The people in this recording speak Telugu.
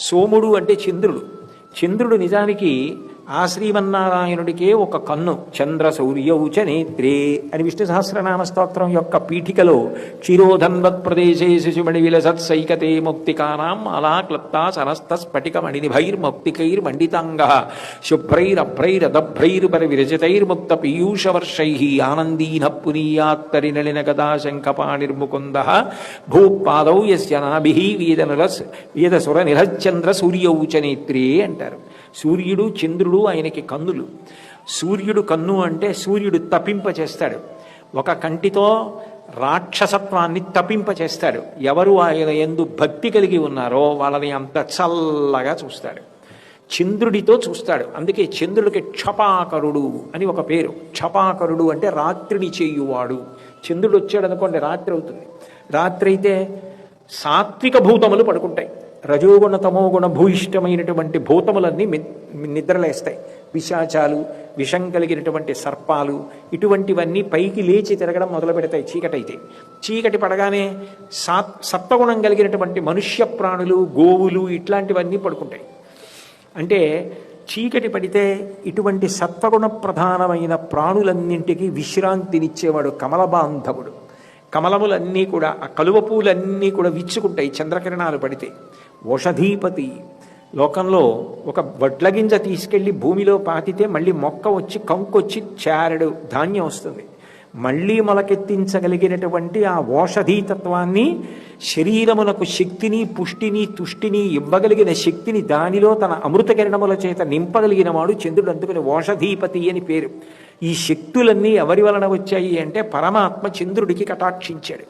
సోముడు అంటే చంద్రుడు. చంద్రుడు నిజానికి ఆ శ్రీమన్నారాయణుడికే ఒక కన్ను. చంద్ర సూర్యౌచ నేత్రే అని విష్ణు సహస్రనామ స్తోత్రం యొక్క పీఠికలో క్షీరోధన్వత్ ప్రదేశే శిశుమణి విలసత్సైకతే ముక్తికానాం అలా క్లప్తా సనస్త స్ఫటిక మణినిభైర్మౌక్తికైర్మండితాంగ శుభ్రైరభ్రైరదభ్రైరుపరి విరచితైర్ముక్త పీయూషవర్షై ఆనందీన పునీయాత్తరినళిన గదా శంఖపాణిర్ముకుంద భూపాదౌ యస్య నాభిః వేదసుర నిరశ్చంద్ర సూర్యౌచ నేత్రే అంటారు. సూర్యుడు చంద్రుడు ఆయనకి కన్నులు. సూర్యుడు కన్ను అంటే సూర్యుడు తపింపచేస్తాడు. ఒక కంటితో రాక్షసత్వాన్ని తపింపచేస్తాడు. ఎవరు ఆయన యందు భక్తి కలిగి ఉన్నారో వాళ్ళని అంత చల్లగా చూస్తాడు. చంద్రుడితో చూస్తాడు. అందుకే చంద్రుడికి క్షపాకరుడు అని ఒక పేరు. క్షపాకరుడు అంటే రాత్రిని చేయువాడు. చంద్రుడు వచ్చాడు అనుకోండి, రాత్రి అవుతుంది. రాత్రి అయితే సాత్విక భూతములు పడుకుంటాయి. రజోగుణ తమోగుణ భూయిష్టమైనటువంటి భూతములన్నీ నిద్రలేస్తాయి. పిశాచాలు, విషం కలిగినటువంటి సర్పాలు, ఇటువంటివన్నీ పైకి లేచి తిరగడం మొదలు పెడతాయి చీకటైతే. చీకటి పడగానే సత్వగుణం కలిగినటువంటి మనుష్య ప్రాణులు, గోవులు ఇట్లాంటివన్నీ పడుకుంటాయి. అంటే చీకటి పడితే ఇటువంటి సత్వగుణ ప్రధానమైన ప్రాణులన్నింటికి విశ్రాంతినిచ్చేవాడు కమలబాంధవుడు. కమలములన్నీ కూడా, ఆ కలువ పూలన్నీ కూడా విచ్చుకుంటాయి చంద్రకిరణాలు పడితే. ఓషధీపతి. లోకంలో ఒక వడ్లగింజ తీసుకెళ్లి భూమిలో పాతితే మళ్ళీ మొక్క వచ్చి కంకొచ్చి చారెడు ధాన్యం వస్తుంది. మళ్ళీ మొలకెత్తించగలిగినటువంటి ఆ ఓషధీతత్వాన్ని, శరీరమునకు శక్తిని, పుష్టిని, తుష్టిని ఇవ్వగలిగిన శక్తిని దానిలో తన అమృత కిరణముల చేత నింపగలిగిన వాడు చంద్రుడు. అందుకని ఓషధీపతి అని పేరు. ఈ శక్తులన్నీ ఎవరి వలన వచ్చాయి అంటే పరమాత్మ చంద్రుడికి కటాక్షించాడు.